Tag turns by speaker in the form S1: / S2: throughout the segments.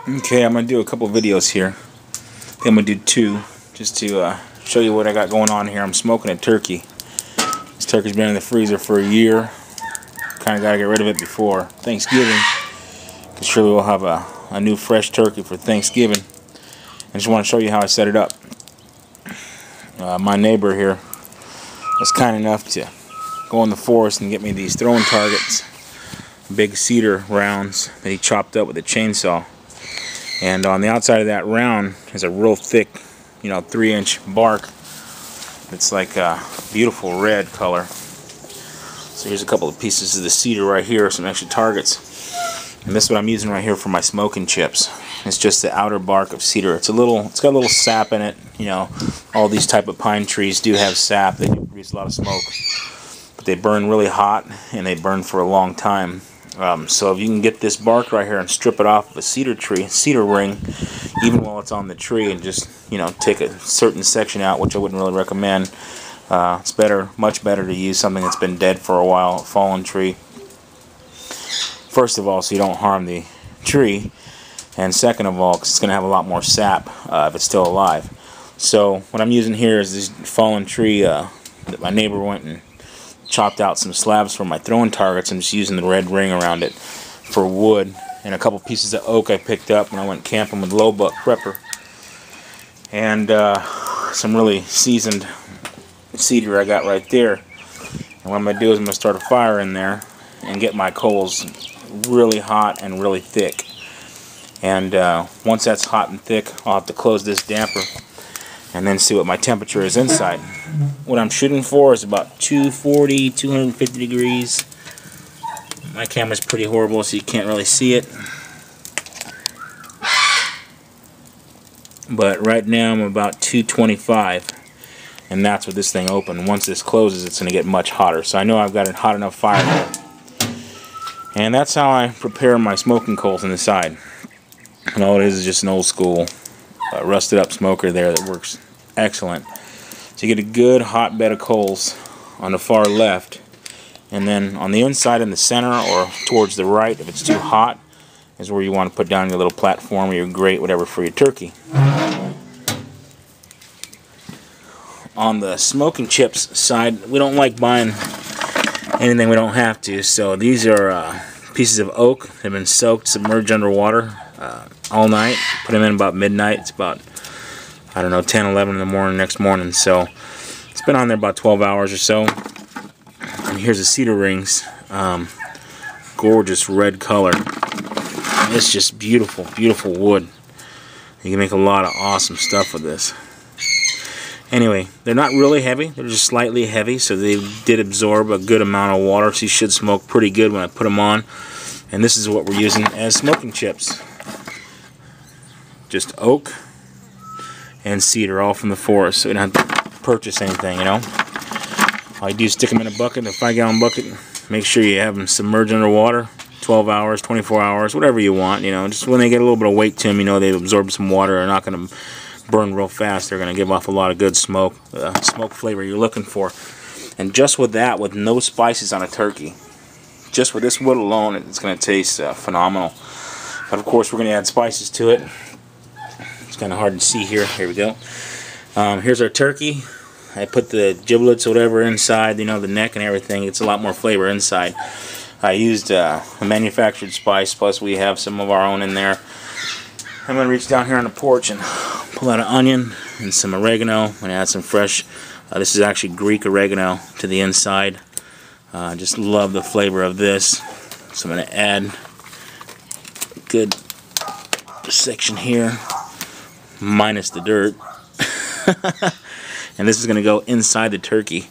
S1: Okay, I'm going to do a couple videos here. I think I'm going to do two, just to show you what I got going on here. I'm smoking a turkey. This turkey's been in the freezer for a year. Kind of got to get rid of it before Thanksgiving, because surely we'll have a new fresh turkey for Thanksgiving. I just want to show you how I set it up. My neighbor here was kind enough to go in the forest and get me these throwing targets, big cedar rounds that he chopped up with a chainsaw. And on the outside of that round is a real thick, 3-inch bark. It's like a beautiful red color. So here's a couple of pieces of the cedar right here, some extra targets. And this is what I'm using right here for my smoking chips. It's just the outer bark of cedar. It's got a little sap in it. All these type of pine trees do have sap. They do produce a lot of smoke. But they burn really hot, and they burn for a long time. So if you can get this bark right here and strip it off of a cedar ring, even while it's on the tree, and just take a certain section out, which I wouldn't really recommend. It's much better to use something that's been dead for a while, a fallen tree. First of all, so you don't harm the tree, and second of all, because it's going to have a lot more sap if it's still alive. So what I'm using here is this fallen tree that my neighbor went and chopped out some slabs for my throwing targets. I'm just using the red ring around it for wood, and a couple pieces of oak I picked up when I went camping with Low Buck Prepper, and some really seasoned cedar I got right there. And what I'm going to do is I'm going to start a fire in there and get my coals really hot and really thick. And once that's hot and thick, I'll have to close this damper and then see what my temperature is inside. What I'm shooting for is about 240, 250 degrees. My camera's pretty horrible, so you can't really see it. But right now I'm about 225, and that's with this thing open. Once this closes, it's going to get much hotter. So I know I've got a hot enough fire there. And that's how I prepare my smoking coals on the side. And all it is just an old school rusted up smoker there that works excellent. So you get a good hot bed of coals on the far left, and then on the inside in the center or towards the right, if it's too hot, is where you want to put down your little platform or your grate, whatever, for your turkey. On the smoking chips side, we don't like buying anything we don't have to, so these are pieces of oak that have been soaked, submerged underwater all night. Put them in about midnight. It's about, I don't know, 10, 11 in the morning next morning. So it's been on there about 12 hours or so. And here's the cedar rings. Gorgeous red color. It's just beautiful, beautiful wood. You can make a lot of awesome stuff with this. Anyway, they're not really heavy. They're just slightly heavy, so they did absorb a good amount of water. So you should smoke pretty good when I put them on. And this is what we're using as smoking chips. Just oak and cedar, all from the forest, so we don't have to purchase anything, All you do is stick them in a bucket, a 5-gallon bucket. Make sure you have them submerged underwater, 12 hours, 24 hours, whatever you want, Just when they get a little bit of weight to them, they've absorbed some water. They're not going to burn real fast. They're going to give off a lot of good smoke, smoke flavor you're looking for. And just with that, with no spices on a turkey, just with this wood alone, it's going to taste phenomenal. But of course, we're going to add spices to it. It's kind of hard to see here. Here we go. Here's our turkey. I put the giblets or whatever inside, the neck and everything. It's a lot more flavor inside. I used a manufactured spice, plus we have some of our own in there. I'm going to reach down here on the porch and pull out an onion and some oregano. I'm going to add some fresh, this is actually Greek oregano, to the inside. I just love the flavor of this. So I'm going to add a good section here, minus the dirt. And this is going to go inside the turkey.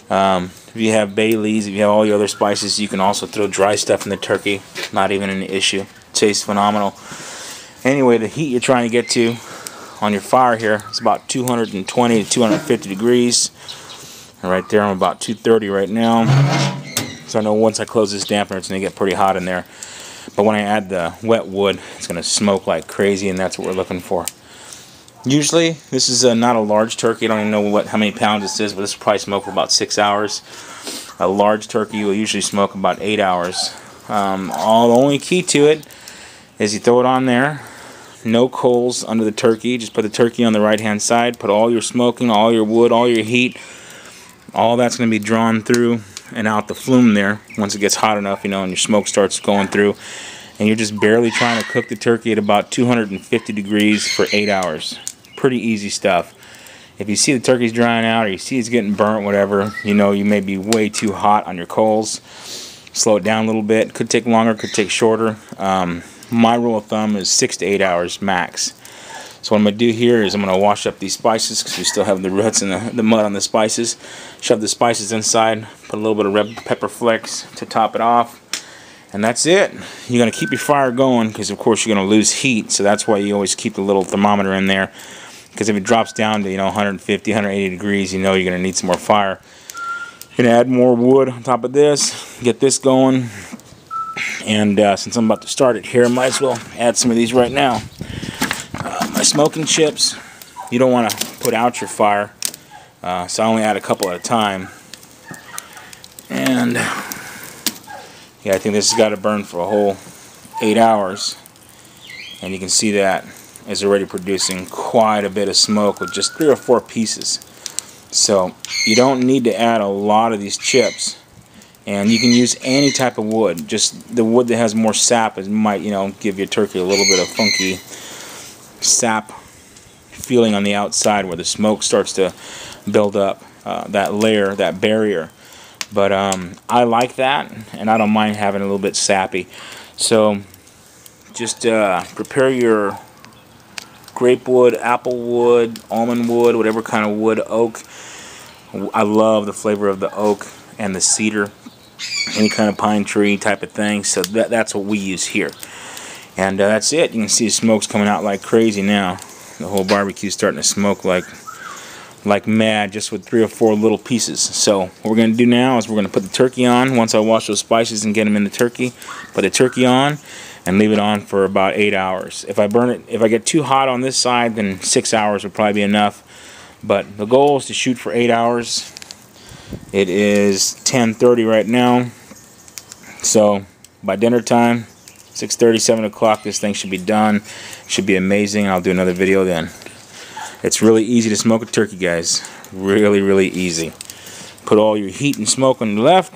S1: If you have bay leaves, if you have all your other spices, you can also throw dry stuff in the turkey. Not even an issue. Tastes phenomenal. Anyway, the heat you're trying to get to on your fire here is about 220 to 250 degrees. And right there, I'm about 230 right now. So I know once I close this dampener, it's going to get pretty hot in there. But when I add the wet wood, it's going to smoke like crazy, and that's what we're looking for. Usually, this is not a large turkey. I don't even know how many pounds this is, but this will probably smoke for about 6 hours. A large turkey will usually smoke about 8 hours. The only key to it is you throw it on there, no coals under the turkey. Just put the turkey on the right hand side, put all your smoking, all your wood, all your heat, all that's going to be drawn through and out the flume there once it gets hot enough, you know, and your smoke starts going through. And you're just barely trying to cook the turkey at about 250 degrees for 8 hours. Pretty easy stuff. If you see the turkey's drying out or you see it's getting burnt, whatever, you know you may be way too hot on your coals. Slow it down a little bit. Could take longer, could take shorter. My rule of thumb is 6 to 8 hours max. So what I'm going to do here is I'm going to wash up these spices because we still have the roots and the mud on the spices. Shove the spices inside, put a little bit of red pepper flakes to top it off. And that's it. You're going to keep your fire going because of course you're going to lose heat. So that's why you always keep the little thermometer in there. Because if it drops down to 150, 180 degrees, you know you're going to need some more fire. You're going to add more wood on top of this. Get this going. And since I'm about to start it here, I might as well add some of these right now. My smoking chips, you don't want to put out your fire. So I only add a couple at a time. And yeah, I think this has got to burn for a whole 8 hours. And you can see that is already producing quite a bit of smoke with just 3 or 4 pieces. So you don't need to add a lot of these chips. And you can use any type of wood. Just the wood that has more sap might, give your turkey a little bit of funky sap feeling on the outside where the smoke starts to build up, that layer, that barrier. But I like that, and I don't mind having a little bit sappy. So just prepare your grape wood, apple wood, almond wood, whatever kind of wood, oak. I love the flavor of the oak and the cedar, any kind of pine tree type of thing. So that's what we use here. And that's it. You can see the smoke's coming out like crazy now. The whole barbecue's starting to smoke like mad just with 3 or 4 little pieces. So what we're going to do now is we're going to put the turkey on. Once I wash those spices and get them in the turkey, put the turkey on and leave it on for about 8 hours. If I get too hot on this side, then 6 hours would probably be enough. But the goal is to shoot for 8 hours. It is 10:30 right now. So by dinner time, 6:30, 7 o'clock, this thing should be done. Should be amazing. I'll do another video then. It's really easy to smoke a turkey, guys. Really, really easy. Put all your heat and smoke on the left.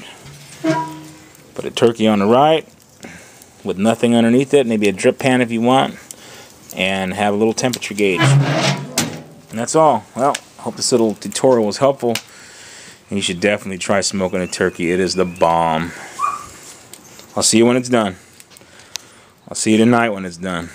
S1: Put a turkey on the right with nothing underneath it. Maybe a drip pan if you want. And have a little temperature gauge. And that's all. Well, I hope this little tutorial was helpful. And you should definitely try smoking a turkey. It is the bomb. I'll see you when it's done. I'll see you tonight when it's done.